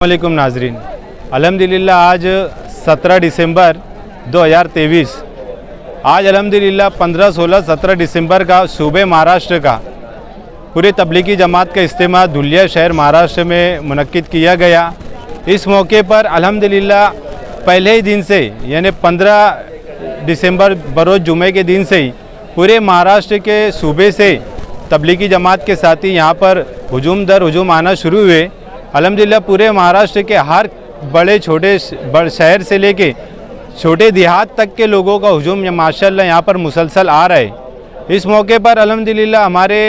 अस्सलामुअलैकुम नाजरीन, अल्हम्दुलिल्लाह आज 17 दिसंबर 2023 आज अल्हम्दुलिल्लाह 15, 16, 17 दिसंबर का सूबे महाराष्ट्र का पूरे तबलीगी जमात का इज्तिमा धुलिया शहर महाराष्ट्र में मुनक्किद किया गया। इस मौके पर अल्हम्दुलिल्लाह पहले ही दिन से यानी 15 दिसंबर बरोज़ जुमे के दिन से ही पूरे महाराष्ट्र के सूबे से तबलीगी जमात के साथी यहाँ पर हुजूम दर हुजूम आना शुरू हुए। अल्हम्दुलिल्लाह पूरे महाराष्ट्र के हर बड़े छोटे शहर से लेके छोटे देहात तक के लोगों का हुजूम माशाअल्लाह यहाँ पर मुसलसल आ रहा है। इस मौके पर अल्हम्दुलिल्लाह हमारे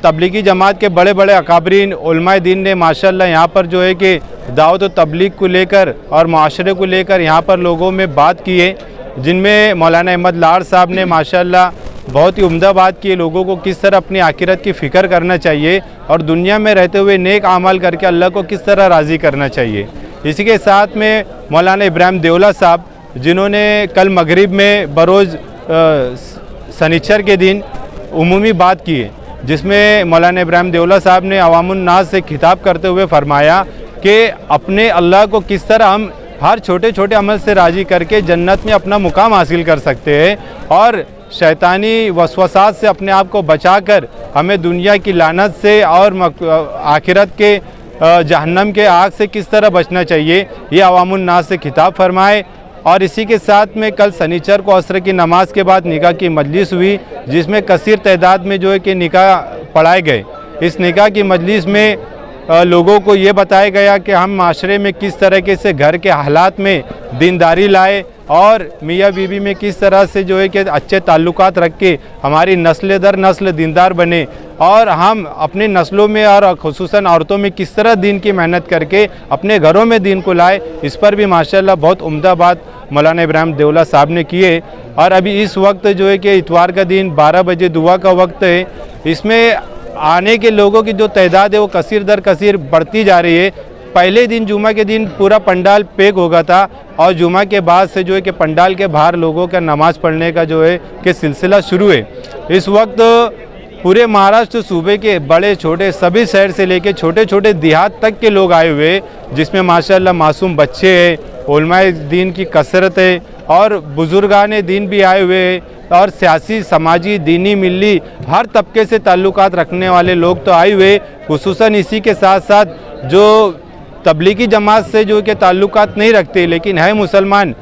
तबलीगी जमात के बड़े बड़े अकाबरीन उलमाए दीन ने माशाअल्लाह यहाँ पर जो है कि दावत व तबलीग को लेकर और माशरे को लेकर यहाँ पर लोगों में बात की है, जिनमें मौलाना अहमद लाड़ साहब ने माशाअल्लाह बहुत ही उम्दा बात की है, लोगों को किस तरह अपनी आखिरत की फ़िक्र करना चाहिए और दुनिया में रहते हुए नेक आमाल करके अल्लाह को किस तरह राज़ी करना चाहिए। इसी के साथ में मौलाना इब्राहिम देवला साहब जिन्होंने कल मगरिब में बरोज़ सनीचर के दिन उमूमी बात की है, जिसमें मौलाना इब्राहिम देवला साहब ने अवामुन नास से खिताब करते हुए फरमाया कि अपने अल्लाह को किस तरह हम हर छोटे छोटे अमल से राज़ी करके जन्नत में अपना मुकाम हासिल कर सकते हैं और शैतानी वसवसात से अपने आप को बचाकर हमें दुनिया की लानत से और आखिरत के जहन्नम के आग से किस तरह बचना चाहिए, ये अवामुन नास से खिताब फरमाए। और इसी के साथ में कल सनीचर को असर की नमाज के बाद निकाह की मजलिस हुई, जिसमें कसीर तादाद में जो है कि निकाह पढ़ाए गए। इस निकाह की मजलिस में लोगों को ये बताया गया कि हम माशरे में किस तरीके से घर के हालात में दीनदारी लाए और मियाँ बीवी में किस तरह से जो है कि अच्छे ताल्लुकात रख के हमारी नस्ल दर नस्ल दीनदार बने और हम अपने नस्लों में और खुसूसन औरतों में किस तरह दीन की मेहनत करके अपने घरों में दीन को लाए। इस पर भी माशाअल्लाह बहुत उम्दा बात मौलाना इब्राहिम देवला साहब ने किए। और अभी इस वक्त जो है कि इतवार का दिन 12 बजे दुआ का वक्त है, इसमें आने के लोगों की जो तादाद है वो कसीर दर कसीर बढ़ती जा रही है। पहले दिन जुमा के दिन पूरा पंडाल पैक होगा था और जुमा के बाद से जो है कि पंडाल के बाहर लोगों का नमाज़ पढ़ने का जो है कि सिलसिला शुरू है। इस वक्त पूरे महाराष्ट्र सूबे के बड़े छोटे सभी शहर से लेके छोटे छोटे देहात तक के लोग आए हुए, जिसमें माशाअल्लाह मासूम बच्चे हैं, उलमाए दीन की कसरत है और बुजुर्गान दीन भी आए हुए हैं और सियासी समाजी दीनी मिली हर तबके से ताल्लुकात रखने वाले लोग तो आए हुए। खुसूसन इसी के साथ साथ जो तबलीगी जमात से जो कि ताल्लुकात नहीं रखते लेकिन है मुसलमान,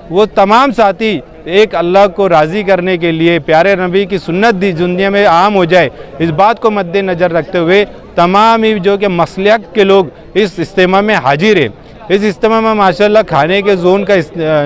वो तमाम साथी एक अल्लाह को राज़ी करने के लिए प्यारे नबी की सुन्नत दी दुनिया में आम हो जाए, इस बात को मद्देनज़र रखते हुए तमाम ही जो कि मसलक के लोग इस इज्तिमा में हाजिर है। इस इज्तिमा में माशाअल्लाह खाने के जोन का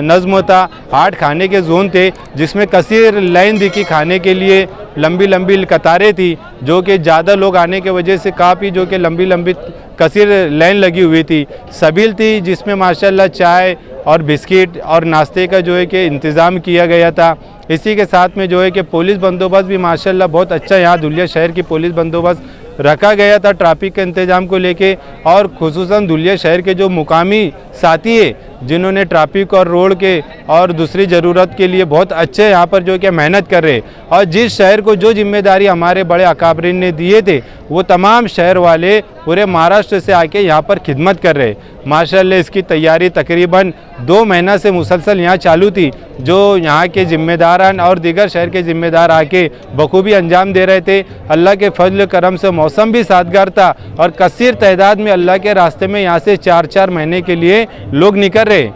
नज़्म था, 8 खाने के जोन थे, जिसमें कसीर लाइन दिखी खाने के लिए, लंबी लंबी कतारें थी जो कि ज़्यादा लोग आने की वजह से काफ़ी जो कि लंबी लंबी कसीर लाइन लगी हुई थी। सबील थी जिसमें माशाअल्लाह चाय और बिस्किट और नाश्ते का जो है कि इंतज़ाम किया गया था। इसी के साथ में जो है कि पुलिस बंदोबस्त भी माशाअल्लाह बहुत अच्छा यहाँ धुलिया शहर की पुलिस बंदोबस्त रखा गया था ट्रैफिक के इंतज़ाम को लेके। और खुसूसन धुलिया शहर के जो मुकामी साथी है जिन्होंने ट्रैफिक और रोड के और दूसरी ज़रूरत के लिए बहुत अच्छे यहाँ पर जो कि मेहनत कर रहे और जिस शहर को जो जिम्मेदारी हमारे बड़े अकाबरीन ने दिए थे वो तमाम शहर वाले पूरे महाराष्ट्र से आके यहाँ पर खिदमत कर रहे। माशाअल्लाह इसकी तैयारी तकरीबन 2 महीना से मुसलसल यहाँ चालू थी, जो यहाँ के ज़िम्मेदारान और दीगर शहर के ज़िम्मेदार आके बखूबी अंजाम दे रहे थे। अल्लाह के फजल करम से मौसम भी सादगार था और कसीर तादाद में अल्लाह के रास्ते में यहाँ से 4-4 महीने के लिए लोग निकल रहे।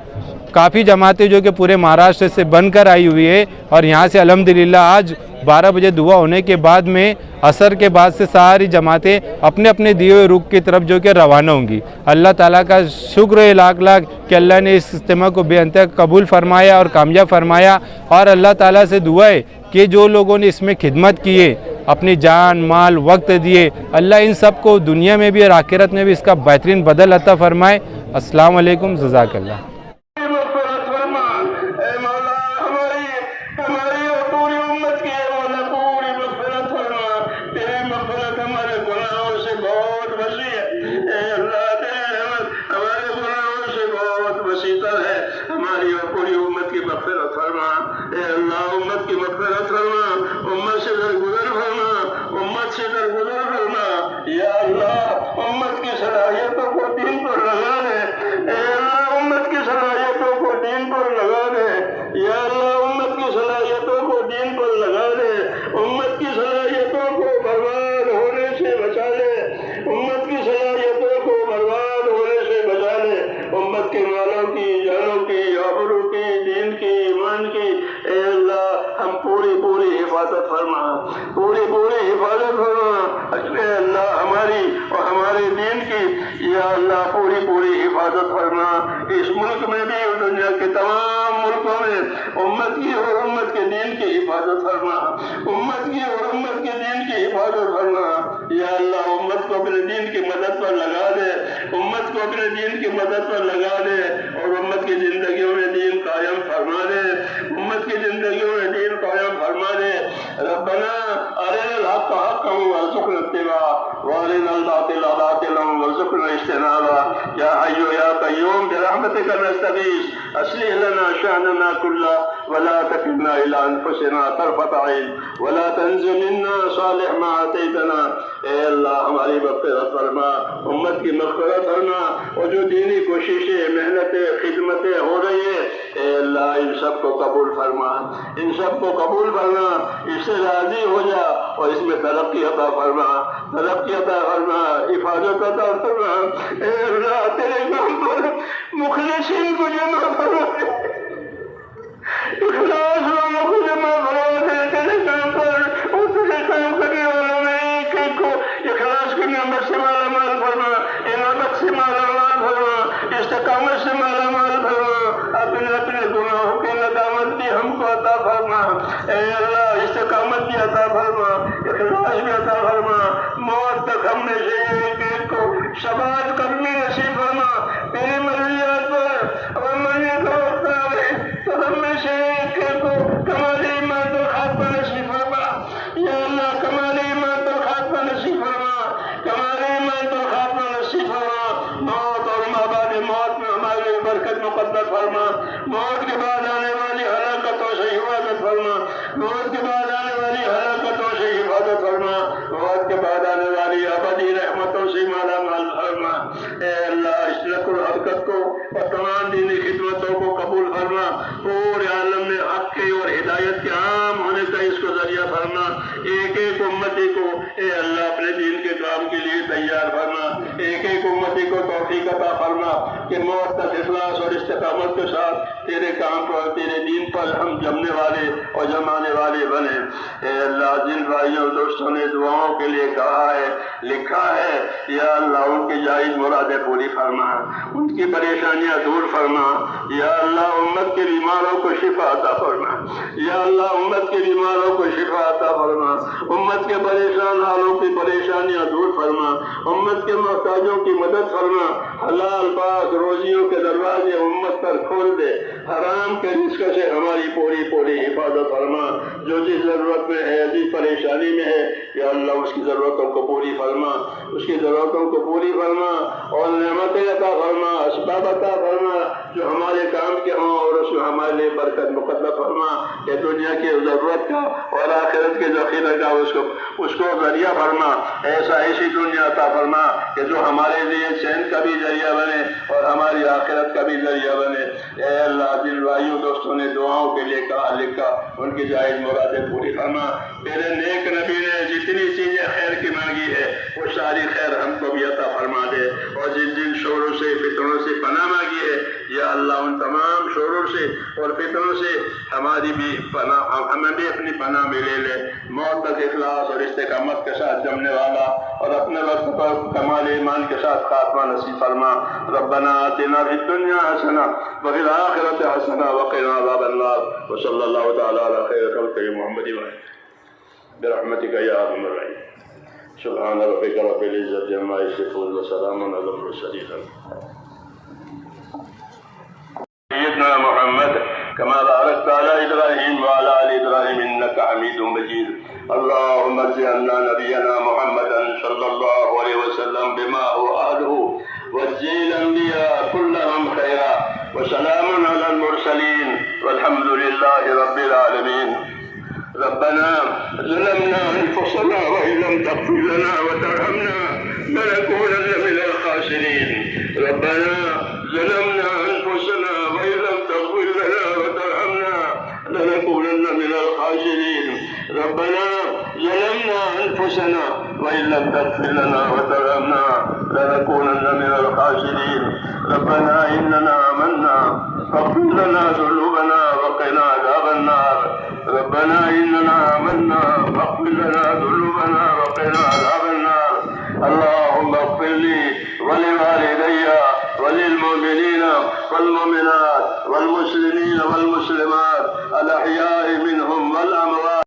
काफ़ी जमातें जो कि पूरे महाराष्ट्र से बनकर आई हुई है और यहाँ से अल्हम्दुलिल्लाह आज 12 बजे दुआ होने के बाद में असर के बाद से सारी जमातें अपने अपने दिए हुए रुख की तरफ जो कि रवाना होंगी। अल्लाह ताला का शुक्र है लाख लाख कि अल्लाह ने इस इज्तिमा को बेअंतहा कबूल फरमाया और कामयाब फरमाया। और अल्लाह ताला से दुआ है कि जो लोगों ने इसमें खिदमत की है, अपनी जान माल वक्त दिए, अल्लाह इन सब को दुनिया में भी और आखिरत में भी इसका बेहतरीन बदल अता फरमाए। अस्सलाम वालेकुम, जज़ाकल्लाह। हमारी और पूरी उम्मत की मग़फ़िरत फरमा। अल्लाह उम्मत की मग़फ़िरत फरमा, उम्मत से दरगुजर फरमा, उम्मत से दरगुजर फरमा। या अल्लाह उम्मत की सलाहियतों को दीन पर लगा दे। پوری پوری حفاظت فرما، پوری پوری حفاظت فرما اے اللہ ہماری اور ہمارے دین کی یا اللہ پوری پوری حفاظت فرما۔ اس ملک میں بھی اور دنیا کے تمام ملکوں میں امت کی اور امت کے دین کی حفاظت فرما، امت کی اور امت کے دین کی حفاظت فرما یا اللہ امت کو اپنے دین کی مدد پر لگا دے، امت کو اپنے دین کی مدد پر لگا دے اور امت کی زندگیوں میں دین قائم فرما دے، امت کی زندگیوں میں دین قائم فرما دے۔ ربنا ارنا الحق حقا وارزقنا اتباعه وارنا الباطل باطلا وارزقنا اجتنابه یا حی یا قیوم برحمتك نستغیث اصلح لنا شأننا كله ولا تكلنا الى انفسنا طرفة عين ولا تنزل منا صالح ما اتيتنا۔ اے اللہ ہماری مغفرت فرما، امت کی مغفرت فرما، اور جو دینی کوششیں محنتیں خدمتیں ہو رہی ہیں اے اللہ ان سب کو قبول فرما، ان سب کو قبول فرما، اس سے راضی ہو جا اور اس میں ترقی عطا فرما، ترقی عطا فرما، حفاظت عطا فرما۔ اے اللہ تیرے نام پر مخلصین کو جمع فرما، اخلاص والوں کو جمع فرما دے تیرے نام پر، اور تیرے کام کرنے والوں میں ایک ایک کو اخلاص کی نعمت سے مالا مال فرما، عنابت سے مالا مال فرما، استقامت سے مالا مال فرما، اپنے اپنے گناہوں کی ندامت بھی ہم کو عطا فرما۔ اے اللہ استقامت بھی عطا فرما، اخلاص بھی عطا فرما، موت تک ہم میں سے ایک ایک کو ثبات کرنے نصیب فرما تیری مرضیات پر، اور مرنے کا وقت آئے تو ہم میں سے ایک ایک کو کمال ایمان اور خاتمہ نصیب فرما یا اللہ، کمال ایمان اور خاتمہ نصیب فرما، کمال ایمان اور خاتمہ نصیب فرما۔ موت اور بعد موت میں ہماری برکت مقدر فرما، موت کے بعد آنے والی ہلاکتوں سے حفاظت فرما، موت کے بعد آنے والی ہلاکتوں سے حفاظت فرما، موت کے بعد آنے والی ابدی رحمتوں سے مالا مال فرما۔ اے اللہ اس نقل و حرکت کو اور تمام دینی خدمتوں کو قبول فرما، پورے عالم میں حق کے اور ہدایت کے عام ہونے کا اس کو ذریعہ فرما، ایک ایک امتی کو اے اللہ اپنے دین کے کام کے لیے تیار فرما، ایک ایک امتی کو توفیق عطا فرما کہ موت تک اخلاص اور استقامت کے ساتھ تیرے کام پر، تیرے دین پر ہم جمنے والے اور جمانے والے بنے۔ اے اللہ جن بھائیوں دوستوں نے دعاؤں کے لیے کہا ہے لکھا ہے یا اللہ ان کی جائز مرادیں پوری فرما، ان کی پریشانیاں دور فرما یا اللہ، امت کے بیماروں کو شفا عطا فرما یا اللہ، امت کے بیماروں کو شفا عطا فرما، امت کے پریشان حالوں کی پریشانیاں دور فرما، امت کے محتاجوں کی مدد فرما، حلال پاک روزیوں کے دروازے امت پر کھول دے، حرام کے رزق سے ہماری پوری پوری حفاظت فرما، جو جس ضرورت میں ہے جس پریشانی میں ہے یا اللہ اس کی ضرورتوں کو پوری فرما، اس کی ضرورتوں کو پوری فرما اور نعمتیں عطا فرما، اسباب عطا فرما جو ہمارے کام کے ہوں، اور اس میں ہمارے لیے برکت مقدر فرما کہ دنیا کی ضرورت کا اور آخرت کے ذخیرہ کا اس کو ذریعہ فرما، ایسی دنیا عطا فرما کہ جو ہمارے لیے چین کا بھی ذریعہ بنے اور ہماری آخرت کا بھی ذریعہ بنے۔ اے اللہ جن بھائیوں دوستوں نے دعاؤں کے لیے کہا لکھا ان کی جائز مرادیں پوری فرما، تیرے نیک نبی نے جتنی چیزیں خیر کی مانگی ہے وہ ساری خیر ہم کو بھی عطا فرما دے، اور جن جن شوروں سے فتنوں سے پناہ مانگی ہے یا اللہ ان تمام شوروں سے اور فتنوں سے ہماری بھی پناہ، ہمیں بھی اپنی پناہ میں لے لے، موت تک اخلاص اور استقامت کے ساتھ جمنے والا اور اپنے وقت پر کمال ایمان کے ساتھ خاتمہ نصیب فرما۔ ربنا آتنا فی الدنیا حسنہ وفی الآخرۃ حسنہ وقنا عذاب النار، وصلی اللہ تعالی علی خیر خلقہ محمد برحمتک یا ارحم الراحمین۔ سبحان ربک رب العزۃ عما یصفون وسلام علی المرسلین۔ سيدنا محمد كما باركت على إبراهيم وعلى آل إبراهيم إنك حميد مجيد. اللهم اجعلنا نبينا محمدا صلى الله عليه وسلم بما هو أهله، واجزي الأنبياء كلهم خيرا، وسلام على المرسلين والحمد لله رب العالمين. ربنا ظلمنا أنفسنا وإن لم تغفر لنا وترحمنا لنكونن من الخاسرين. ربنا ظلمنا أنفسنا وإن لم تغفر لنا وترحمنا لنكونن من الخاسرين. ربنا ظلمنا أنفسنا وإن لم تغفر لنا وترحمنا لنكونن من الخاسرين. ربنا إننا آمنا فاغفر لنا ذنوبنا وقنا عذاب النار. ربنا إننا آمنا فاغفر لنا ذنوبنا وقنا عذاب النار اللهم اغفر لي ولوالدي وللمؤمنين والمؤمنات والمسلمين والمسلمات الأحياء منهم والأموات